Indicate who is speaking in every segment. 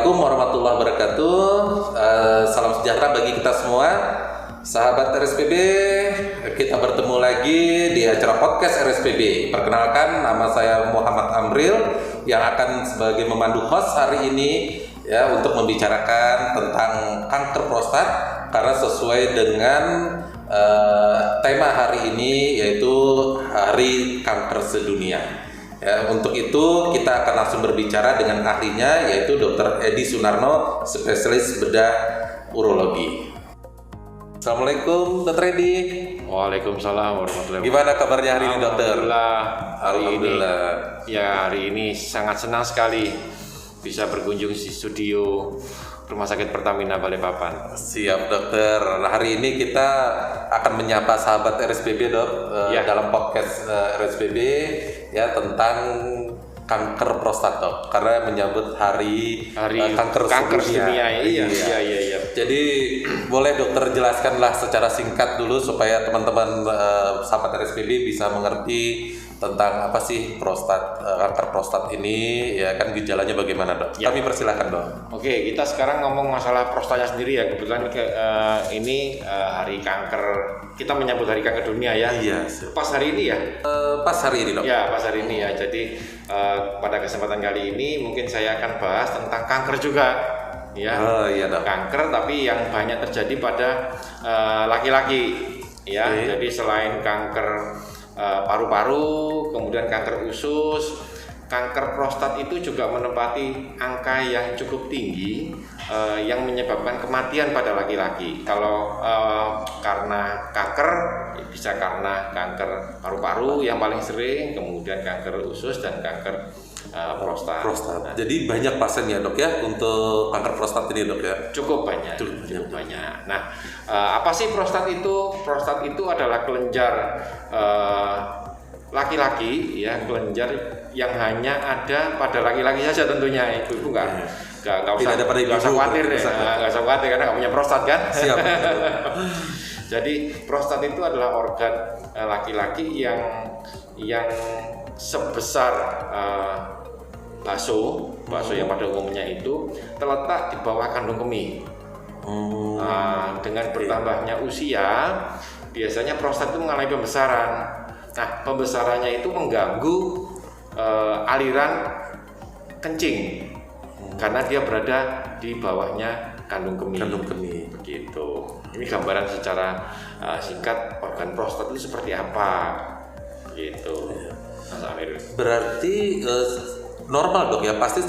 Speaker 1: Assalamualaikum warahmatullahi wabarakatuh. Salam sejahtera bagi kita semua, sahabat RSPB. Kita bertemu lagi di acara podcast RSPB. Perkenalkan, nama saya Muhammad Amril yang akan sebagai memandu host hari ini ya untuk membicarakan tentang kanker prostat karena sesuai dengan tema hari ini yaitu Hari Kanker Sedunia. Ya, untuk itu kita akan langsung berbicara dengan ahlinya yaitu Dr. Edi Sunarno, spesialis bedah urologi. Assalamualaikum Dr. Edi.
Speaker 2: Waalaikumsalam warahmatullahi wabarakatuh.
Speaker 1: Gimana kabarnya hari ini Dokter?
Speaker 2: Alhamdulillah. Hari ini sangat senang sekali bisa berkunjung di studio Rumah Sakit Pertamina Balikpapan.
Speaker 1: Siap Dokter. Nah, hari ini kita akan menyapa sahabat RSPB Dok dalam podcast RSPB ya tentang kanker prostat Dok, karena menyambut hari kanker sedunia. Iya. Jadi boleh Dokter jelaskanlah secara singkat dulu supaya teman-teman sahabat RSPB bisa mengerti tentang apa sih kanker prostat ini ya kan, gejalanya bagaimana Dok? Ya. Kami persilahkan Dok.
Speaker 2: Oke, kita sekarang ngomong masalah prostatnya sendiri ya. Kebetulan ini hari kanker, kita menyambut hari kanker dunia ya. Iya. Pas hari ini ya?
Speaker 1: Pas hari ini Dok.
Speaker 2: Ya, pas hari ini ya. Jadi pada kesempatan kali ini mungkin saya akan bahas tentang kanker juga. Ya.
Speaker 1: Iya Dok.
Speaker 2: Kanker tapi yang banyak terjadi pada laki-laki ya. Jadi selain kanker paru-paru, kemudian kanker usus, kanker prostat itu juga menempati angka yang cukup tinggi yang menyebabkan kematian pada laki-laki. Kalau karena kanker, bisa karena kanker paru-paru yang paling sering, kemudian kanker usus dan kanker prostat.
Speaker 1: Nah, jadi banyak pasien ya Dok ya untuk kanker prostat ini Dok ya?
Speaker 2: Cukup banyak. Nah, apa sih prostat itu? Prostat itu adalah kelenjar laki-laki ya, kelenjar yang hanya ada pada laki-laki saja tentunya. Ibu nggak usah khawatir karena nggak punya prostat kan?
Speaker 1: Siap.
Speaker 2: Jadi prostat itu adalah organ laki-laki yang sebesar bakso yang pada umumnya itu terletak di bawah kandung kemih. Dengan bertambahnya usia, biasanya prostat itu mengalami pembesaran. Nah, pembesarannya itu mengganggu aliran kencing karena dia berada di bawahnya kandung kemih. Begitu. Ini gambaran secara singkat organ prostat itu seperti apa. Gitu. Mas Amir.
Speaker 1: Berarti normal Dok ya, pasti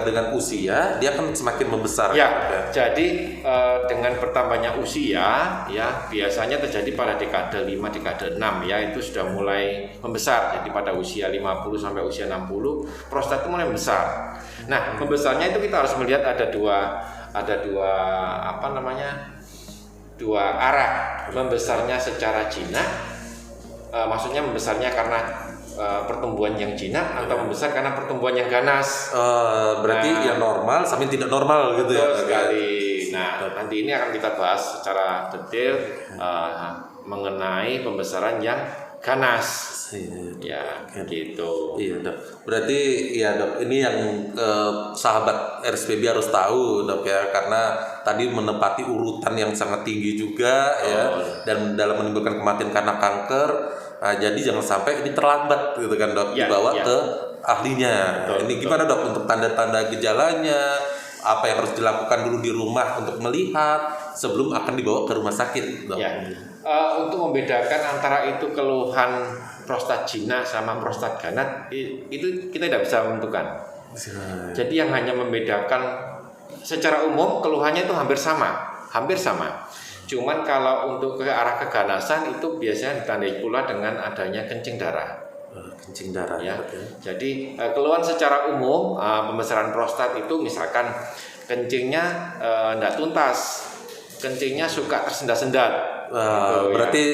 Speaker 1: dengan usia dia akan semakin membesar.
Speaker 2: Ya. Jadi dengan bertambahnya usia ya biasanya terjadi pada dekade 5, dekade 6 ya, itu sudah mulai membesar. Jadi pada usia 50 sampai usia 60 prostat itu mulai membesar. Nah, membesarnya itu kita harus melihat ada dua arah. Membesarnya secara jinak, maksudnya membesarnya karena pertumbuhan yang jinak atau membesar karena pertumbuhan yang ganas.
Speaker 1: Berarti yang normal sampai tidak normal gitu ya.
Speaker 2: Sekali. Nah, nanti ini akan kita bahas secara detail mengenai pembesaran yang ganas. Ya, gitu.
Speaker 1: Iya Dok. Berarti ya Dok, ini yang sahabat RSPB harus tahu Dok ya, karena tadi menempati urutan yang sangat tinggi juga dan dalam menimbulkan kematian karena kanker. Nah, jadi jangan sampai ini terlambat gitu kan Dok, dibawa ke ahlinya. Ini gimana Dok untuk tanda-tanda gejalanya, apa yang harus dilakukan dulu di rumah untuk melihat sebelum akan dibawa ke rumah sakit Dok?
Speaker 2: Ya. Untuk membedakan antara itu keluhan prostat jinak sama prostat ganas itu kita tidak bisa menentukan. Jadi yang hanya membedakan secara umum keluhannya itu hampir sama. Cuman kalau untuk ke arah keganasan itu biasanya ditandai pula dengan adanya kencing darah.
Speaker 1: Kencing darah
Speaker 2: ya. Jadi keluhan secara umum pembesaran prostat itu misalkan kencingnya tidak tuntas, kencingnya suka tersendat-sendat.
Speaker 1: Gitu, berarti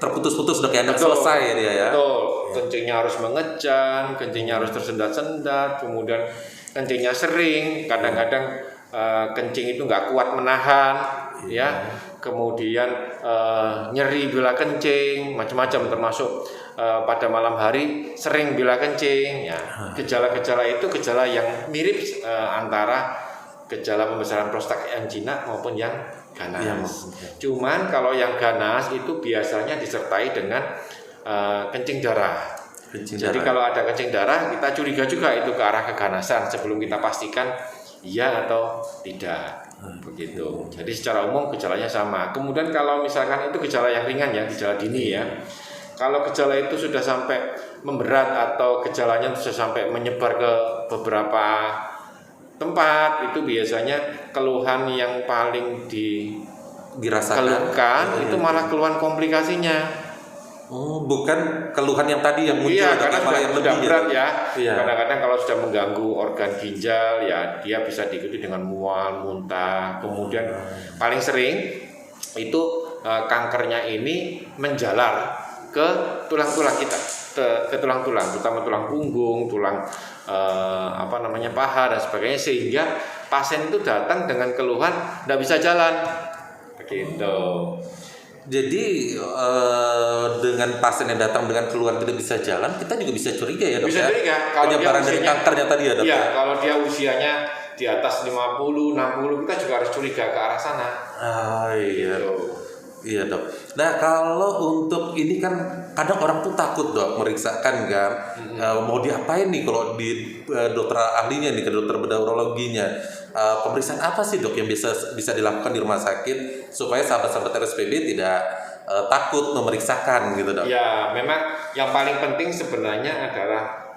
Speaker 1: terputus-putus Dok ya, selesai dia ya.
Speaker 2: Betul. Kencingnya harus mengejan, kencingnya harus tersendat-sendat, kemudian kencingnya sering, kadang-kadang kencing itu nggak kuat menahan, ya. Kemudian nyeri bila kencing, macam-macam, termasuk pada malam hari sering bila kencing. Ya, gejala-gejala itu gejala yang mirip antara gejala pembesaran prostat yang jinak maupun yang ganas.
Speaker 1: Iya,
Speaker 2: Cuman kalau yang ganas itu biasanya disertai dengan kencing darah. Jadi kalau ada kencing darah, kita curiga juga itu ke arah keganasan sebelum kita pastikan iya atau tidak. Begitu. Jadi secara umum gejalanya sama. Kemudian kalau misalkan itu gejala yang ringan ya, gejala dini ya. Kalau gejala itu sudah sampai memberat atau gejalanya sudah sampai menyebar ke beberapa tempat, itu biasanya keluhan yang paling
Speaker 1: dirasakan
Speaker 2: itu malah keluhan komplikasinya.
Speaker 1: Bukan keluhan yang tadi yang muncul,
Speaker 2: Iya, karena
Speaker 1: malah yang
Speaker 2: sudah
Speaker 1: lebih
Speaker 2: berat ya.
Speaker 1: Iya.
Speaker 2: Kadang-kadang kalau sudah mengganggu organ ginjal ya dia bisa diikuti dengan mual, muntah. Kemudian paling sering itu kankernya ini menjalar ke tulang-tulang kita, ke tulang-tulang, terutama tulang punggung, tulang paha dan sebagainya, sehingga pasien itu datang dengan keluhan tidak bisa jalan. Begitu.
Speaker 1: Jadi dengan pasien yang datang dengan keluhan tidak bisa jalan, kita juga bisa curiga ya dok.
Speaker 2: Bisa curiga
Speaker 1: kalau penyebaran dari kankernya tadi ya dok.
Speaker 2: Iya, kalau dia usianya di atas 50, 60, kita juga harus curiga ke arah sana.
Speaker 1: Iya.
Speaker 2: Gitu.
Speaker 1: Iya dok. Nah kalau untuk ini kan kadang orang tuh takut dok meriksakan kan, mau diapain nih kalau di dokter ahlinya nih, ke dokter bedah urologinya. Pemeriksaan apa sih dok yang bisa dilakukan di rumah sakit supaya sahabat-sahabat RSPB tidak takut memeriksakan gitu dok?
Speaker 2: Ya memang yang paling penting sebenarnya adalah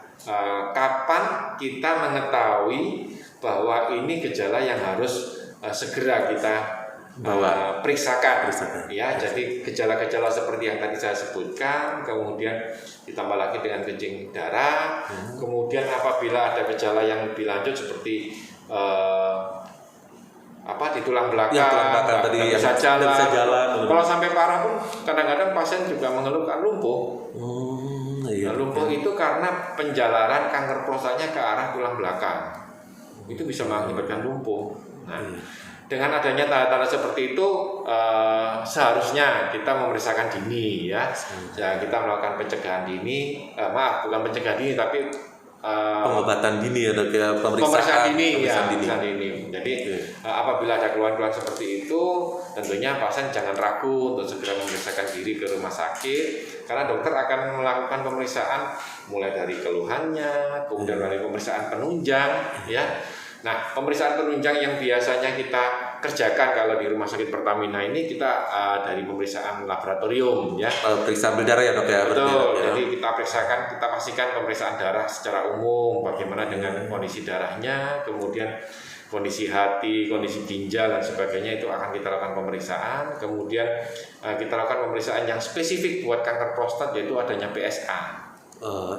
Speaker 2: kapan kita mengetahui bahwa ini gejala yang harus segera kita periksakan. Ya, jadi gejala-gejala seperti yang tadi saya sebutkan, kemudian ditambah lagi dengan kencing darah, kemudian apabila ada gejala yang lebih lanjut seperti di tulang belakang,
Speaker 1: tadi
Speaker 2: yang
Speaker 1: bisa jalan.
Speaker 2: Kalau sampai parah pun kadang-kadang pasien juga mengeluhkan lumpuh.
Speaker 1: Iya.
Speaker 2: Lumpuh itu karena penjalaran kanker prostatnya ke arah tulang belakang. Itu bisa mengakibatkan lumpuh. Nah, dengan adanya tanda-tanda seperti itu seharusnya kita memeriksakan dini ya. Kita melakukan pencegahan dini, bukan pencegahan dini tapi
Speaker 1: pengobatan dini ya dok ya,
Speaker 2: pemeriksaan dini. Jadi apabila ada keluhan-keluhan seperti itu, tentunya pasien jangan ragu untuk segera memeriksakan diri ke rumah sakit, karena dokter akan melakukan pemeriksaan mulai dari keluhannya, kemudian dari pemeriksaan penunjang ya. Nah, pemeriksaan penunjang yang biasanya kita kerjakan kalau di Rumah Sakit Pertamina ini kita dari pemeriksaan laboratorium ya.
Speaker 1: Periksa darah ya dok ya.
Speaker 2: Betul. Jadi kita pastikan pemeriksaan darah secara umum, bagaimana dengan kondisi darahnya, kemudian kondisi hati, kondisi ginjal dan sebagainya, itu akan kita lakukan pemeriksaan. Kemudian kita lakukan pemeriksaan yang spesifik buat kanker prostat, yaitu adanya PSA.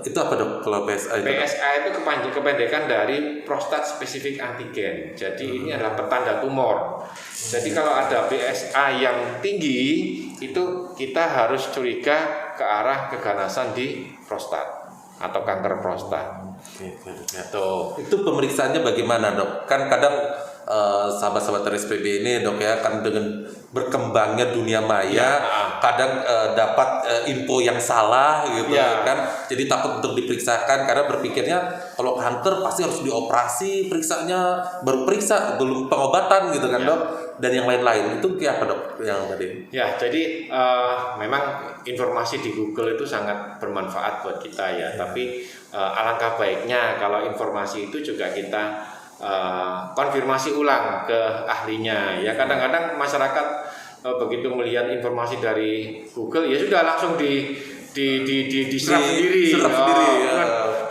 Speaker 1: Itu apa dok kalau PSA itu?
Speaker 2: PSA itu kependekan dari prostat spesifik antigen. Jadi ini adalah petanda tumor. Jadi kalau ada PSA yang tinggi, itu kita harus curiga ke arah keganasan di prostat atau kanker prostat.
Speaker 1: Itu pemeriksaannya bagaimana dok? Kan kadang sahabat-sahabat RSPB ini dok ya, kan dengan berkembangnya dunia maya kadang dapat info yang salah gitu kan, jadi takut untuk diperiksakan karena berpikirnya kalau kanker pasti harus dioperasi, periksanya baru periksa belum pengobatan gitu kan dok, dan yang lain-lain. Itu kayak apa dok yang tadi?
Speaker 2: Ya, jadi memang informasi di Google itu sangat bermanfaat buat kita ya, tapi alangkah baiknya kalau informasi itu juga kita konfirmasi ulang ke ahlinya ya. Kadang-kadang masyarakat begitu melihat informasi dari Google ya sudah langsung diserap sendiri,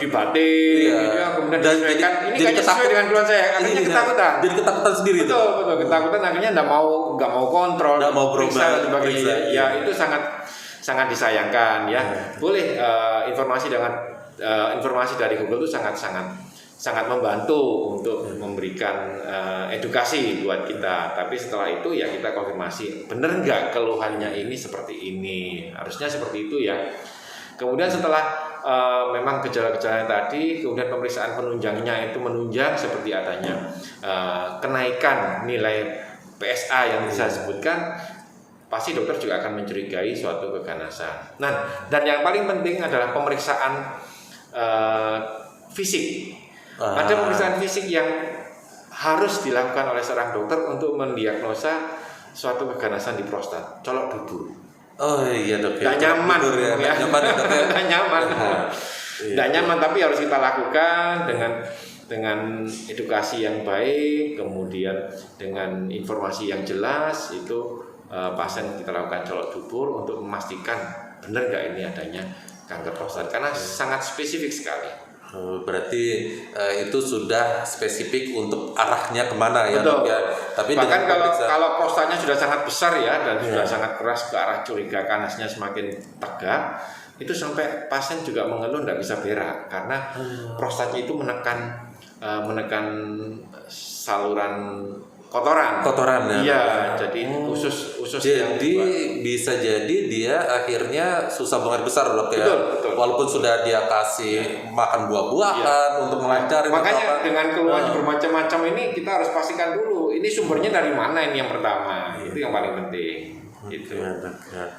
Speaker 2: dibatik gitu ya, kemudian disesuaikan. Ini kayaknya sesuai dengan keluhan saya, akhirnya ketakutan.
Speaker 1: Jadi ketakutan sendiri.
Speaker 2: Betul, ketakutan, akhirnya nggak mau kontrol,
Speaker 1: nggak mau berubah
Speaker 2: dan sebagainya. Ya itu sangat disayangkan ya. Boleh informasi dari Google itu sangat membantu untuk memberikan edukasi buat kita. Tapi setelah itu ya kita konfirmasi, bener nggak keluhannya ini seperti ini, harusnya seperti itu ya. Kemudian setelah memang gejala-gejala tadi, kemudian pemeriksaan penunjangnya itu menunjang seperti adanya kenaikan nilai PSA yang bisa disebutkan, pasti dokter juga akan mencurigai suatu keganasan. Nah, dan yang paling penting adalah pemeriksaan fisik. Ada pemeriksaan fisik yang harus dilakukan oleh seorang dokter untuk mendiagnosa suatu keganasan di prostat, colok dubur.
Speaker 1: Oh iya dok.
Speaker 2: Nggak nyaman,
Speaker 1: ya. Nggak nyaman ya dok ya.
Speaker 2: Nggak nyaman.
Speaker 1: Iya.
Speaker 2: Nggak nyaman, tapi harus kita lakukan dengan edukasi yang baik, kemudian dengan informasi yang jelas. Itu pasien kita lakukan colok dubur untuk memastikan benar nggak ini adanya kanker prostat, karena sangat spesifik sekali.
Speaker 1: Berarti itu sudah spesifik untuk arahnya kemana ya
Speaker 2: Betul.
Speaker 1: dok ya. Tapi
Speaker 2: bahkan
Speaker 1: dengan
Speaker 2: kalau prostatnya sudah sangat besar ya dan sudah sangat keras ke arah curiga kanasnya semakin tegak, itu sampai pasien juga mengeluh tidak bisa berak karena prostatnya itu menekan saluran kotoran
Speaker 1: ya.
Speaker 2: Iya, jadi usus
Speaker 1: jadi bisa jadi dia akhirnya susah buang air besar dok ya.
Speaker 2: Betul.
Speaker 1: Walaupun sudah dia kasih makan buah-buahan untuk melancar.
Speaker 2: Makanya dengan keluhan bermacam-macam ini kita harus pastikan dulu ini sumbernya dari mana, ini yang pertama. Itu yang paling penting. Gitu.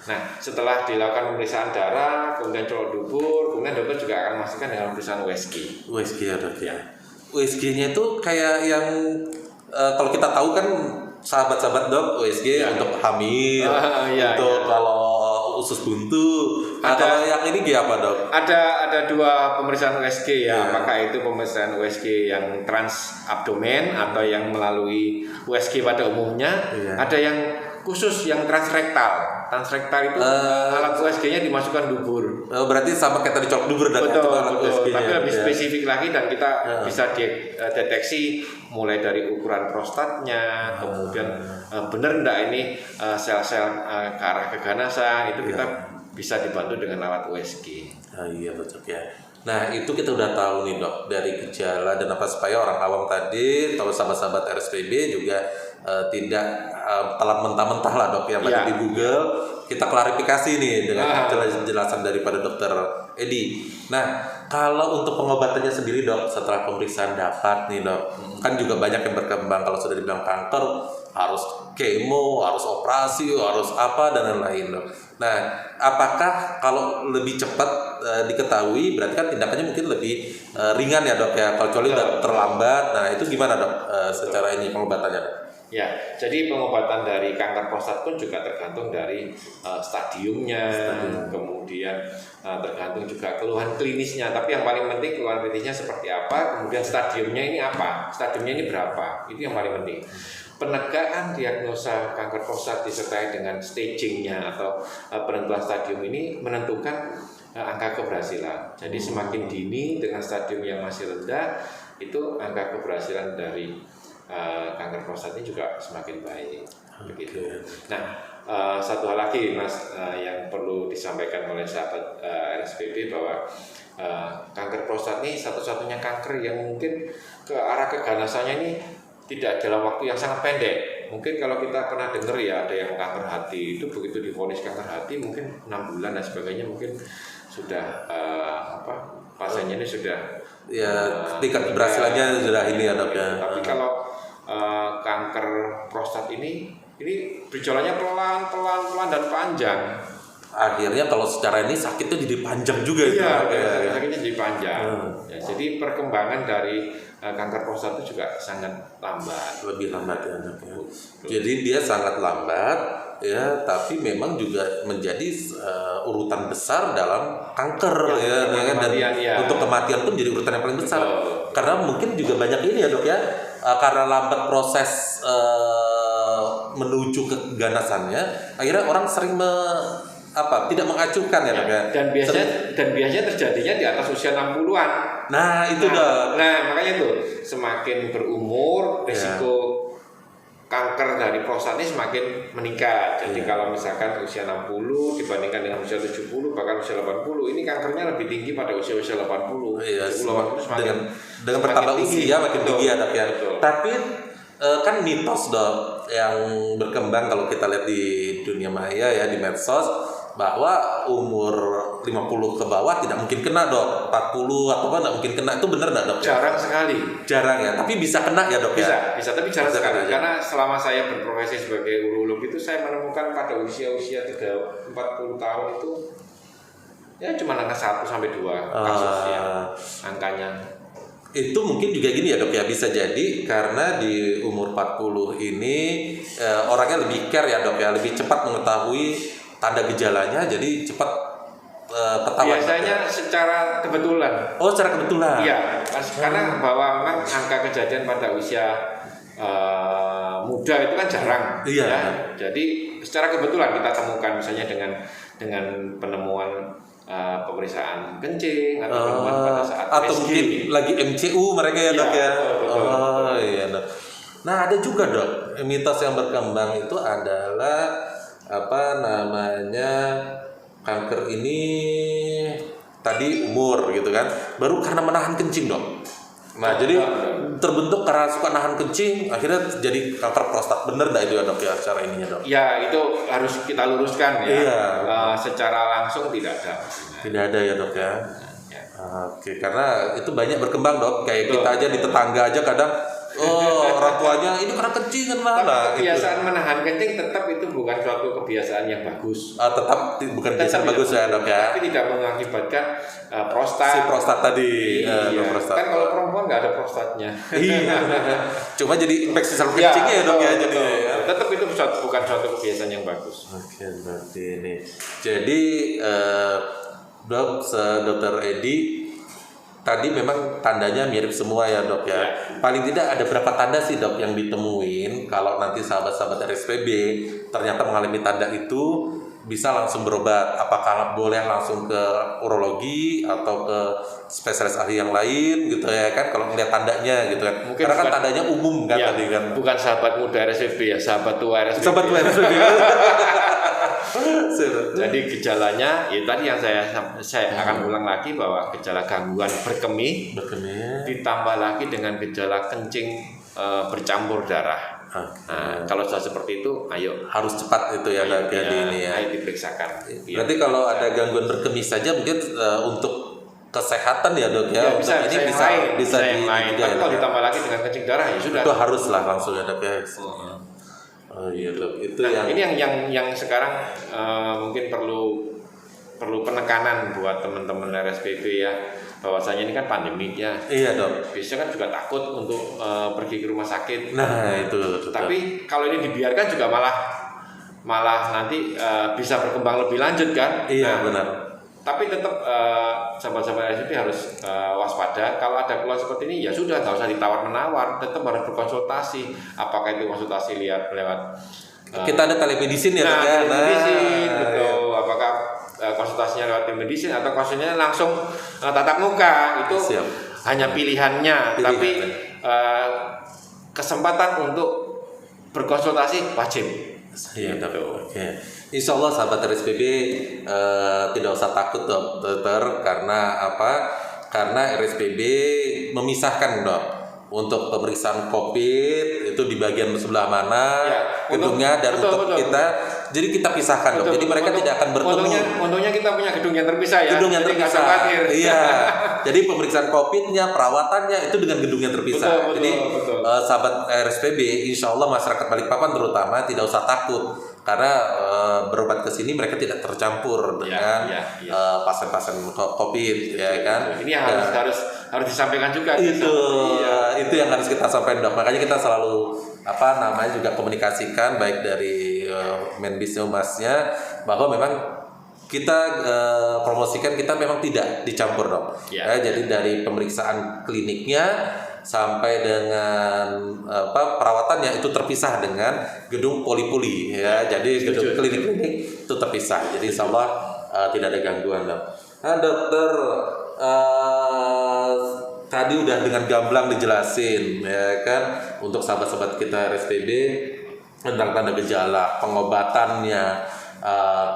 Speaker 2: Nah, setelah dilakukan pemeriksaan darah, kemudian colok dubur, kemudian dokter juga akan memastikan dengan pemeriksaan USG.
Speaker 1: USG ya dok ya. USG-nya itu kayak yang kalau kita tahu kan sahabat-sahabat dok, USG untuk hamil, untuk kalau usus buntu. Nah, kalau yang ini apa dok?
Speaker 2: Ada dua pemeriksaan USG ya. Apakah itu pemeriksaan USG yang trans abdomen atau yang melalui USG pada umumnya? Ada yang khusus yang transrektal. Transrektal itu alat USG-nya dimasukkan dubur.
Speaker 1: Berarti sama kayak tadi colok dubur dan
Speaker 2: betul. Tapi lebih spesifik lagi dan kita bisa deteksi mulai dari ukuran prostatnya, kemudian benar enggak ini sel-sel ke arah keganasan, itu kita bisa dibantu dengan alat USG.
Speaker 1: Iya betul ya. Nah itu kita udah tahu nih dok dari gejala dan apa supaya orang awam tadi atau sahabat-sahabat RSPB juga tidak telan mentah-mentah lah dok yang tadi di Google. Kita klarifikasi nih dengan penjelasan daripada dokter Edi. Nah kalau untuk pengobatannya sendiri dok, setelah pemeriksaan dapat nih dok, kan juga banyak yang berkembang. Kalau sudah dibilang kanker harus kemo, harus operasi, harus apa dan lain-lain dok. Nah apakah kalau lebih cepat diketahui berarti kan tindakannya mungkin lebih ringan ya dok ya, kecuali udah terlambat. Nah itu gimana dok secara ini pengobatannya dok?
Speaker 2: Ya, jadi pengobatan dari kanker prostat pun juga tergantung dari stadiumnya, kemudian tergantung juga keluhan klinisnya. Tapi yang paling penting keluhan klinisnya seperti apa, kemudian stadiumnya ini apa, stadiumnya ini berapa, itu yang paling penting. Penegakan diagnosa kanker prostat disertai dengan stagingnya atau penentuan stadium ini menentukan angka keberhasilan. Jadi semakin dini dengan stadium yang masih rendah, itu angka keberhasilan dari kanker prostat ini juga semakin baik. Begitu. Nah, satu hal lagi Mas yang perlu disampaikan oleh sahabat RSPB bahwa kanker prostat ini satu-satunya kanker yang mungkin ke arah keganasannya ini tidak dalam waktu yang sangat pendek. Mungkin kalau kita pernah dengar ya ada yang kanker hati itu begitu divonis kanker hati mungkin 6 bulan dan sebagainya mungkin sudah pasiennya ini sudah
Speaker 1: tingkat keberhasilannya sudah ini ya dok ya.
Speaker 2: Tapi kalau kanker prostat ini berjalannya pelan dan panjang.
Speaker 1: Akhirnya kalau secara ini sakitnya jadi panjang juga itu.
Speaker 2: Iya, sakitnya jadi panjang. Ya, jadi perkembangan dari kanker prostat itu juga sangat lambat.
Speaker 1: Lebih lambat ya dok ya. Jadi dia sangat lambat ya, tapi memang juga menjadi urutan besar dalam kanker dan untuk kematian pun jadi urutan yang paling besar. Karena mungkin juga banyak ini ya dok ya. Karena lambat proses menuju ke keganasannya, akhirnya orang sering tidak mengacuhkan ya dok ya.
Speaker 2: Dan biasanya terjadinya di atas usia 60-an.
Speaker 1: Nah itu dok.
Speaker 2: Nah makanya tuh semakin berumur risiko kanker dari prostat ini semakin meningkat. Jadi kalau misalkan usia 60 dibandingkan dengan usia 70 bahkan usia 80, ini kankernya lebih tinggi pada usia 80.
Speaker 1: Iya, 80 dengan bertambah usia makin tinggi ya dok ya. Tapi kan mitos dok yang berkembang kalau kita lihat di dunia maya ya, di medsos, bahwa umur 50 ke bawah tidak mungkin kena dok, 40 atau apa tidak mungkin kena, itu benar nggak dok?
Speaker 2: Jarang sekali.
Speaker 1: Jarang ya, tapi bisa kena ya dok ya?
Speaker 2: Bisa tapi jarang sekali. Karena selama saya berprofesi sebagai urolog itu saya menemukan pada usia-usia 40 tahun itu ya cuma angka 1-2 kasus ya angkanya.
Speaker 1: Itu mungkin juga gini ya dok ya, bisa jadi karena di umur 40 ini orangnya lebih care ya dok ya, lebih cepat mengetahui tanda gejalanya, jadi cepat ketahuan.
Speaker 2: Biasanya secara kebetulan.
Speaker 1: Oh, secara kebetulan.
Speaker 2: Iya, karena bahwa memang angka kejadian pada usia muda itu kan jarang.
Speaker 1: Iya.
Speaker 2: Ya. Jadi secara kebetulan kita temukan misalnya dengan penemuan pemeriksaan kencing atau penemuan pada saat
Speaker 1: atau
Speaker 2: SG.
Speaker 1: mungkin lagi MCU mereka ya dok ya.
Speaker 2: Betul.
Speaker 1: Oh iya dok. Nah ada juga dok mitos yang berkembang itu adalah apa namanya, kanker ini tadi umur gitu kan, baru karena menahan kencing dok. Nah jadi terbentuk karena suka nahan kencing, akhirnya jadi kanker prostat. Bener nggak itu ya dok ya cara ininya dok?
Speaker 2: Ya itu harus kita luruskan ya.
Speaker 1: Iya.
Speaker 2: Secara langsung tidak ada.
Speaker 1: Tidak ada ya dok ya.
Speaker 2: Ya.
Speaker 1: Oke, karena itu banyak berkembang dok. Kayak
Speaker 2: Betul.
Speaker 1: kita aja di tetangga aja kadang, orang tuanya ini karena kencing kan
Speaker 2: Tapi
Speaker 1: lah.
Speaker 2: kebiasaan menahan kencing tetap itu bukan suatu kebiasaan yang bagus.
Speaker 1: Tetap bukan kebiasaan
Speaker 2: Tetap
Speaker 1: bagus ya dok ya.
Speaker 2: Tapi tidak mengakibatkan prostat.
Speaker 1: Si prostat tadi,
Speaker 2: Iya.
Speaker 1: prostat.
Speaker 2: Kan kalau perempuan nggak ada prostatnya.
Speaker 1: Iya. Cuma jadi infeksi saluran kencingnya ya dok ya. Jadi. Ya.
Speaker 2: Tetap itu bukan suatu kebiasaan yang bagus.
Speaker 1: Oke, berarti ini. Jadi dok, dokter Edi, tadi memang tandanya mirip semua ya dok ya. Paling tidak ada berapa tanda sih dok yang ditemuin kalau nanti sahabat-sahabat RSPB ternyata mengalami tanda itu bisa langsung berobat? Apakah boleh langsung ke urologi atau ke spesialis ahli yang lain gitu ya kan? Kalau melihat tandanya gitu kan.
Speaker 2: Mungkin
Speaker 1: Karena kan
Speaker 2: bukan-
Speaker 1: tandanya umum kan
Speaker 2: Ya,
Speaker 1: tadi kan.
Speaker 2: bukan sahabat muda RSPB ya, sahabat tua RSPB.
Speaker 1: Sahabat tua RSPB.
Speaker 2: Jadi gejalanya, ya tadi yang saya akan ulang lagi bahwa gejala gangguan berkemih
Speaker 1: Berkemih.
Speaker 2: ditambah lagi dengan gejala kencing bercampur darah. Nah, kalau sudah seperti itu, ayo
Speaker 1: Harus cepat itu ya dok ya di ini ya.
Speaker 2: ayo diperiksakan.
Speaker 1: Berarti kalau ada gangguan berkemih saja mungkin untuk kesehatan ya dok ya.
Speaker 2: Ya,
Speaker 1: Untuk
Speaker 2: bisa
Speaker 1: ini
Speaker 2: yang
Speaker 1: bisa
Speaker 2: lain,
Speaker 1: bisa
Speaker 2: yang
Speaker 1: di
Speaker 2: lain.
Speaker 1: juga
Speaker 2: Tapi
Speaker 1: ya,
Speaker 2: kalau
Speaker 1: dok ya.
Speaker 2: ditambah lagi dengan kencing darah ya sudah.
Speaker 1: Itu harus lah langsung ya dok ya. Oh iya dok. Itu
Speaker 2: Nah,
Speaker 1: yang
Speaker 2: ini yang sekarang mungkin perlu penekanan buat teman-teman RSPB ya, bahwasanya ini kan pandemi ya.
Speaker 1: iya dok.
Speaker 2: Biasanya kan juga takut untuk pergi ke rumah sakit.
Speaker 1: Nah itu betul.
Speaker 2: Tapi kalau ini dibiarkan juga malah nanti bisa berkembang lebih lanjut kan?
Speaker 1: Iya
Speaker 2: Nah,
Speaker 1: benar.
Speaker 2: Tapi tetap sahabat-sahabat RSPB harus waspada. Kalau ada keluhan seperti ini ya sudah, nggak usah ditawar-menawar. Tetap harus berkonsultasi. Apakah itu konsultasi lewat
Speaker 1: Kita ada telemedicine ya dok ya.
Speaker 2: telemedicine,
Speaker 1: Nah,
Speaker 2: betul. Apakah konsultasinya lewat telemedicine atau konsultasinya langsung tatap muka, itu
Speaker 1: Siap.
Speaker 2: hanya pilihannya. Tapi kesempatan untuk berkonsultasi wajib.
Speaker 1: Iya dok. Oke. Insya Allah sahabat RSPB tidak usah takut dok, dokter. Karena apa? Karena RSPB memisahkan dok. Untuk pemeriksaan COVID itu di bagian sebelah mana
Speaker 2: Ya,
Speaker 1: gedungnya dan
Speaker 2: betul.
Speaker 1: kita, jadi kita pisahkan dok. Jadi mereka tidak akan bertemu.
Speaker 2: Untungnya kita punya gedung yang terpisah ya.
Speaker 1: Gedung yang
Speaker 2: Jadi nggak usah
Speaker 1: terpisah.
Speaker 2: khawatir.
Speaker 1: Iya. Jadi pemeriksaan COVID-nya, perawatannya itu dengan gedung yang terpisah.
Speaker 2: Betul,
Speaker 1: Jadi
Speaker 2: betul.
Speaker 1: sahabat RSPB, insya Allah masyarakat Balikpapan terutama tidak usah takut karena berobat ke sini mereka tidak tercampur dengan pasien-pasien COVID, ya kan?
Speaker 2: Ini yang harus disampaikan juga.
Speaker 1: Itu yang harus kita sampaikan dok. Makanya kita selalu juga komunikasikan baik dari Menbisnya Humasnya bahwa memang kita promosikan kita memang tidak dicampur dok. Jadi dari pemeriksaan kliniknya sampai dengan perawatannya itu terpisah dengan gedung poli-poli ya. Jadi gedung klinik-klinik itu terpisah. Jadi insya Allah tidak ada gangguan dok. Nah dokter, tadi udah dengan gamblang dijelasin ya kan untuk sahabat-sahabat kita RSPB tentang tanda gejala, pengobatannya,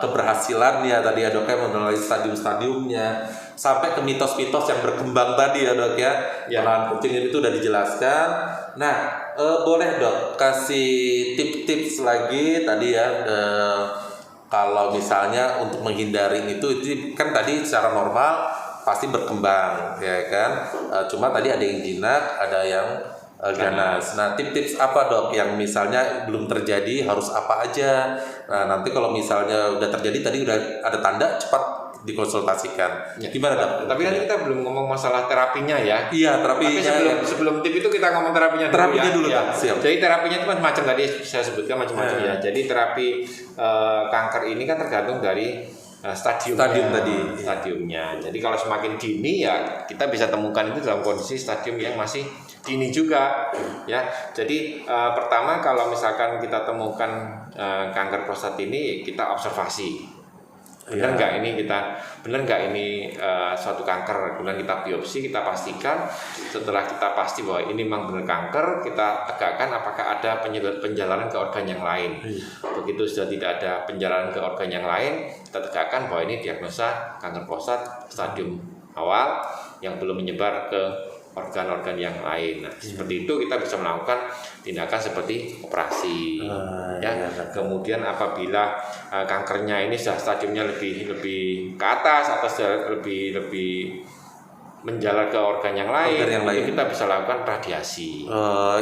Speaker 1: keberhasilannya tadi ya dok ya, melalui stadium-stadiumnya sampai ke mitos-mitos yang berkembang tadi ya dok ya. Menahan kencing itu udah dijelaskan. Nah boleh dok kasih tips-tips lagi tadi ya, kalau misalnya untuk menghindari itu kan tadi secara normal pasti berkembang ya kan, cuma tadi ada yang jinak, ada yang ganas. Nah tips-tips apa dok yang misalnya belum terjadi harus apa aja? Nah nanti kalau misalnya udah terjadi tadi udah ada tanda cepat dikonsultasikan.
Speaker 2: Ya.
Speaker 1: Gimana dok?
Speaker 2: Tapi kan kita belum ngomong masalah terapinya ya.
Speaker 1: Iya, terapinya.
Speaker 2: Tapi sebelum tip itu kita ngomong terapinya dulu
Speaker 1: Terapinya
Speaker 2: ya.
Speaker 1: dulu,
Speaker 2: Ya.
Speaker 1: Kak. Siap.
Speaker 2: Jadi terapinya itu macam tadi saya sebutkan macam-macam ya. Jadi terapi kanker ini kan tergantung dari stadiumnya. Jadi kalau semakin dini ya kita bisa temukan itu dalam kondisi stadium yang masih dini juga ya. Jadi pertama kalau misalkan kita temukan kanker prostat ini kita observasi. Benar nggak ini suatu kanker, kemudian kita biopsi, kita pastikan. Setelah kita pasti bahwa ini memang benar kanker, kita tegakkan apakah ada penjalanan ke organ yang lain. Begitu sudah tidak ada penjalanan ke organ yang lain, kita tegakkan bahwa ini diagnosa kanker prostat stadium awal yang belum menyebar ke organ-organ yang lain. Nah, seperti itu kita bisa melakukan tindakan seperti operasi. Kemudian apabila kankernya ini sudah stadiumnya lebih ke atas atau sudah lebih menjalar ke organ yang lain, itu kita bisa lakukan radiasi.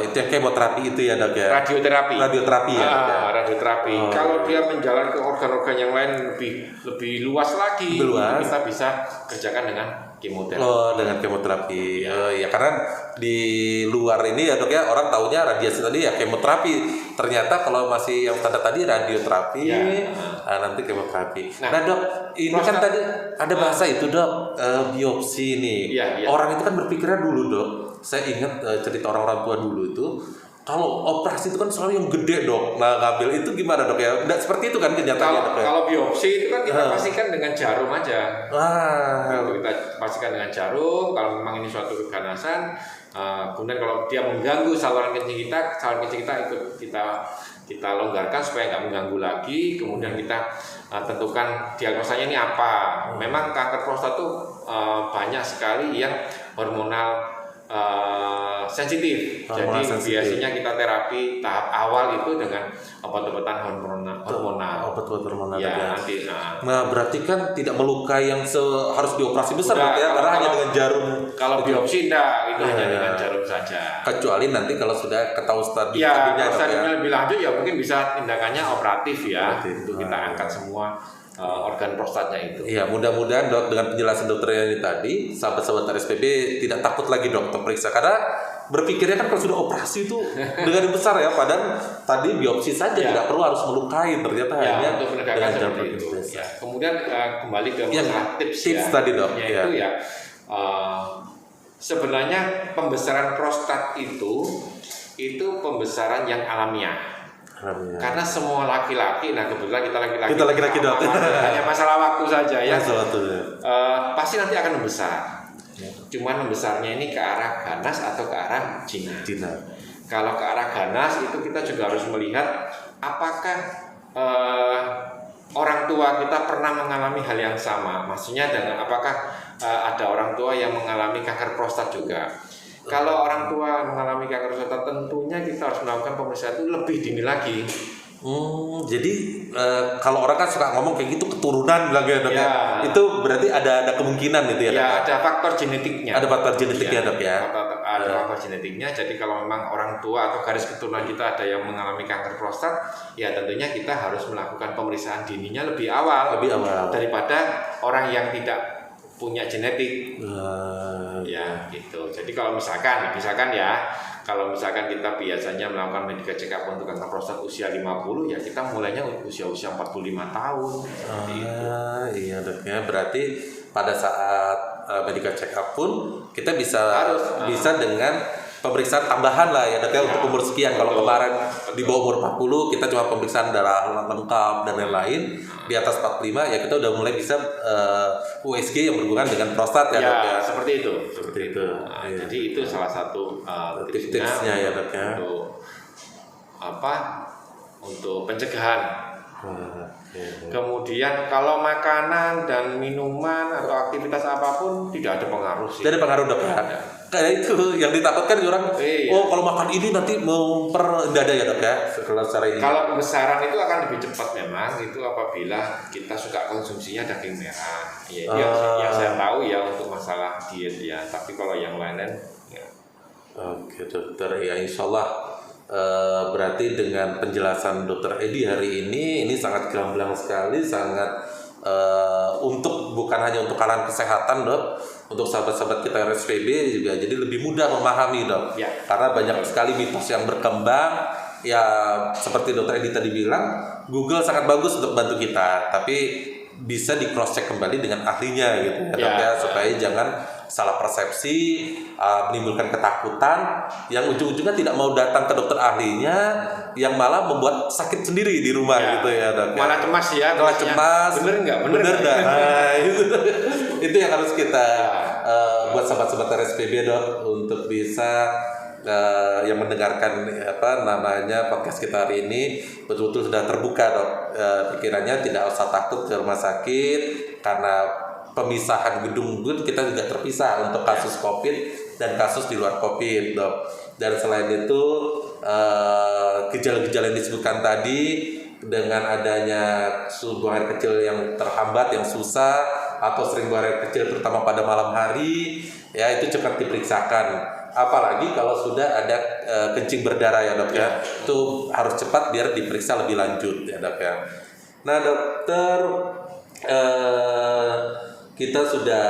Speaker 1: Itu yang kemoterapi itu ya dok ya?
Speaker 2: Radioterapi ya. Radioterapi.
Speaker 1: Oh.
Speaker 2: Kalau dia menjalar ke organ-organ yang lain lebih luas lagi, kita bisa kerjakan dengan kemoterapi.
Speaker 1: Dengan kemoterapi. Ya karena di luar ini ya dok ya orang taunya radiasi tadi ya kemoterapi. Ternyata kalau masih yang tadi radioterapi, nanti kemoterapi. Nah dok, ini kan tadi ada bahasa itu dok, biopsi ini. Orang itu kan berpikirnya dulu dok. Saya ingat cerita orang-orang tua dulu itu. Kalau operasi itu kan selalu yang gede dok. Nah ngambil itu gimana dok ya? Nggak seperti itu kan kenyataannya dok ya?
Speaker 2: Kalau biopsi itu kan kita pastikan dengan jarum aja. Kita pastikan dengan jarum. Kalau memang ini suatu keganasan, kemudian kalau dia mengganggu saluran kencing kita ikut kita longgarkan supaya nggak mengganggu lagi. Kemudian kita tentukan diagnosanya ini apa. Memang kanker prostat itu banyak sekali yang hormonal sensitif. Jadi biasanya kita terapi tahap awal itu dengan obat-obatan hormonal.
Speaker 1: Obat-obatan hormonal.
Speaker 2: Nanti.
Speaker 1: Nah, berarti kan tidak melukai yang harus dioperasi besar ya, karena hanya dengan jarum.
Speaker 2: Kalau biopsi enggak, itu hanya dengan jarum saja.
Speaker 1: Kecuali nanti kalau sudah ketahui
Speaker 2: stadiumnya lebih lanjut ya mungkin bisa tindakannya operatif ya. Untuk kita angkat semua organ prostatnya itu.
Speaker 1: Iya, mudah-mudahan dok dengan penjelasan dokter ini tadi, sahabat-sahabat RSPB tidak takut lagi dok periksa karena berpikirnya kan kalau sudah operasi itu dengan yang besar ya, padahal tadi biopsi saja tidak perlu harus melukai, ternyata hanya
Speaker 2: untuk penegakan seperti itu. Kemudian kembali ke masalah tips
Speaker 1: tadi dok.
Speaker 2: Itu sebenarnya pembesaran prostat itu pembesaran yang alamiah. Karena semua laki-laki, nah kebetulan kita laki-laki
Speaker 1: dok.
Speaker 2: Hanya masalah waktu saja ya.
Speaker 1: Pasti
Speaker 2: nanti akan membesar. Cuman membesarnya ini ke arah ganas atau ke arah jinak. Kalau ke arah ganas itu kita juga harus melihat apakah orang tua kita pernah mengalami hal yang sama. Maksudnya dengan apakah ada orang tua yang mengalami kanker prostat juga. Kalau orang tua mengalami kanker prostat, tentunya kita harus melakukan pemeriksaan itu lebih dini lagi.
Speaker 1: Jadi kalau orang kan suka ngomong kayak gitu keturunan bilang ya dok ya. Itu berarti ada kemungkinan gitu ya dok.
Speaker 2: Ada faktor genetiknya.
Speaker 1: Ada faktor genetiknya dok ya.
Speaker 2: Ada faktor genetiknya. Jadi kalau memang orang tua atau garis keturunan kita ada yang mengalami kanker prostat, ya tentunya kita harus melakukan pemeriksaan dininya lebih awal daripada orang yang tidak punya genetik. Ya gitu. Jadi kalau misalkan kita biasanya melakukan medical check up untuk kanker prostat usia 50, ya kita mulainya usia 45 tahun.
Speaker 1: Iya dok ya. Berarti pada saat medical check up pun kita bisa dengan pemeriksaan tambahan lah ya dok ya untuk umur sekian. Kalau kemarin di bawah umur 40 kita cuma pemeriksaan darah lengkap dan lain-lain. Di atas 45 ya kita udah mulai bisa USG yang berhubungan dengan prostat ya dok ya.
Speaker 2: Seperti itu. Jadi itu salah satu
Speaker 1: tipsnya ya dok ya.
Speaker 2: Untuk pencegahan. Kemudian kalau makanan dan minuman atau aktivitas apapun tidak ada pengaruh sih.
Speaker 1: Tidak ada pengaruh dok ya. Kayak itu yang ditakutkan orang. Kalau makan ini nanti tidak ada ya dok ya.
Speaker 2: Kalau pembesaran itu akan lebih cepat memang itu apabila kita suka konsumsinya daging merah. Yang saya tahu ya untuk masalah diet ya. Tapi kalau yang lain-lain ya.
Speaker 1: Oke dokter ya insyaallah. Berarti dengan penjelasan Dokter Edi hari ini sangat gamblang sekali, sangat untuk bukan hanya untuk kalangan kesehatan dok, untuk sahabat-sahabat kita RSPB juga jadi lebih mudah memahami dok.
Speaker 2: Ya.
Speaker 1: Karena banyak sekali mitos yang berkembang. Ya seperti dokter Edi tadi bilang, Google sangat bagus untuk bantu kita, tapi bisa di cross check kembali dengan ahlinya gitu ya, dok ya, supaya jangan salah persepsi, menimbulkan ketakutan yang ujung-ujungnya tidak mau datang ke dokter ahlinya, yang malah membuat sakit sendiri di rumah gitu ya dok.
Speaker 2: Malah cemas ya.
Speaker 1: Malah cemas.
Speaker 2: Bener nggak?
Speaker 1: Bener dah. Nah, itu yang harus kita buat sahabat-sahabat RSPB dok, untuk bisa yang mendengarkan podcast kita hari ini betul-betul sudah terbuka dok, pikirannya, tidak usah takut ke rumah sakit karena pemisahan gedung pun kita juga terpisah untuk kasus COVID dan kasus di luar COVID dok. Dan selain itu gejala-gejala yang disebutkan tadi, dengan adanya buang air kecil yang terhambat, yang susah, atau sering buang air kecil terutama pada malam hari, ya itu cepat diperiksakan. Apalagi kalau sudah ada kencing berdarah ya dok ya, itu harus cepat biar diperiksa lebih lanjut ya dok ya. Nah dokter, kita sudah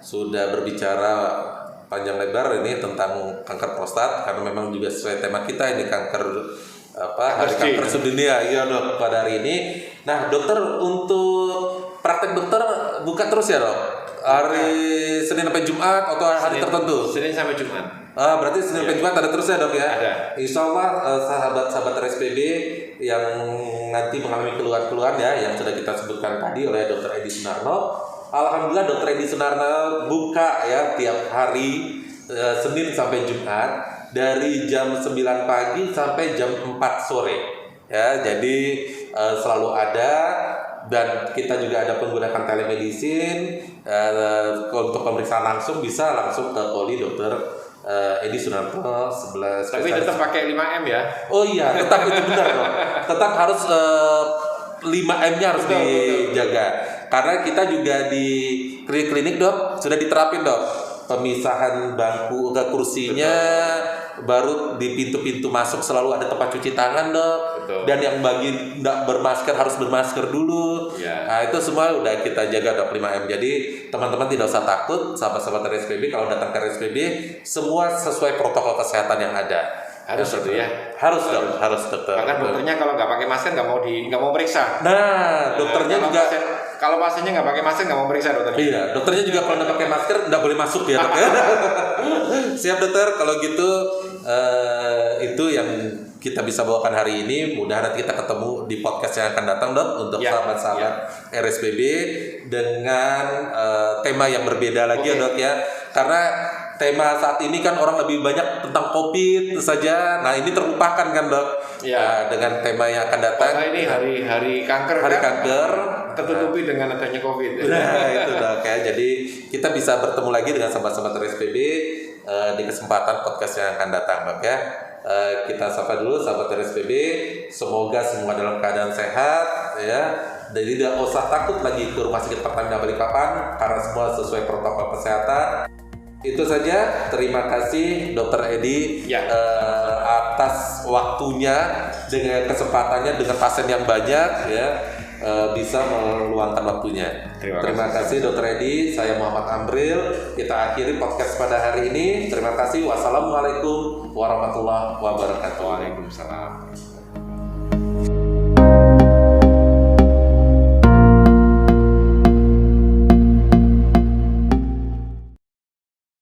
Speaker 1: sudah berbicara panjang lebar ini tentang kanker prostat, karena memang juga sesuai tema kita ini kanker hari kanker sedunia ya dok pada hari ini. Nah dokter, untuk praktek dokter buka terus ya dok, hari Senin sampai Jumat atau hari tertentu?
Speaker 2: Senin sampai Jumat.
Speaker 1: Berarti Senin sampai Jumat ada terus ya dok ya?
Speaker 2: Ada.
Speaker 1: Insya Allah sahabat-sahabat RSPB yang nanti mengalami keluhan-keluhan ya yang sudah kita sebutkan tadi oleh Dr. Edi Sunarno, alhamdulillah Dr. Edi Sunarno buka ya tiap hari Senin sampai Jumat dari jam 9 pagi sampai jam 4 sore ya, jadi selalu ada. Dan kita juga ada menggunakan telemedicine, untuk pemeriksaan langsung bisa langsung ke Poli Dr. Edi Sunarno 11.
Speaker 2: Tapi tetap pakai 5M ya?
Speaker 1: Oh iya, tetap itu benar dong. Tetap harus 5M-nya harus dijaga. Karena kita juga di klinik dok sudah diterapin dok, pemisahan bangku ke kursinya. Betul. Baru di pintu-pintu masuk selalu ada tempat cuci tangan dok. Betul. Dan yang bagi tidak bermasker harus bermasker dulu. Ya. Nah itu semua udah kita jaga dok 5M. Jadi teman-teman tidak usah takut, sahabat-sahabat RSPB kalau datang ke RSPB semua sesuai protokol kesehatan yang ada.
Speaker 2: Harus itu ya.
Speaker 1: Harus dok, harus dokter.
Speaker 2: Bahkan dokternya kalau nggak pakai masker nggak mau periksa.
Speaker 1: Nah dokternya juga
Speaker 2: kalau pasiennya nggak pakai masker nggak mau periksa dokternya.
Speaker 1: Iya, dokternya juga kalau nggak pakai masker nggak boleh masuk ya dok. Siap dokter, kalau gitu itu yang kita bisa bawakan hari ini. Mudah-mudahan nanti kita ketemu di podcast yang akan datang dok, untuk sahabat-sahabat RSPB dengan tema yang berbeda lagi ya dok ya. Karena tema saat ini kan orang lebih banyak tentang COVID saja. Nah ini terlupakan kan dok. Ya. Dengan tema yang akan datang.
Speaker 2: Karena ini hari kanker.
Speaker 1: Hari kanker.
Speaker 2: Tertutupi dengan adanya COVID.
Speaker 1: Nah itu dok ya. Jadi kita bisa bertemu lagi dengan sahabat-sahabat RSPB di kesempatan podcast yang akan datang dok ya. Kita sapa dulu sahabat RSPB. Semoga semua dalam keadaan sehat ya. Jadi tidak usah takut lagi ke rumah sakit Pertamina Balikpapan karena semua sesuai protokol kesehatan. Itu saja, terima kasih Dr. Edi atas waktunya, dengan kesempatannya dengan pasien yang banyak ya, bisa meluangkan waktunya. Terima kasih Dr. Edi. Saya Muhammad Amril. Kita akhiri podcast pada hari ini. Terima kasih. Wassalamualaikum warahmatullahi wabarakatuh.
Speaker 2: Waalaikumsalam.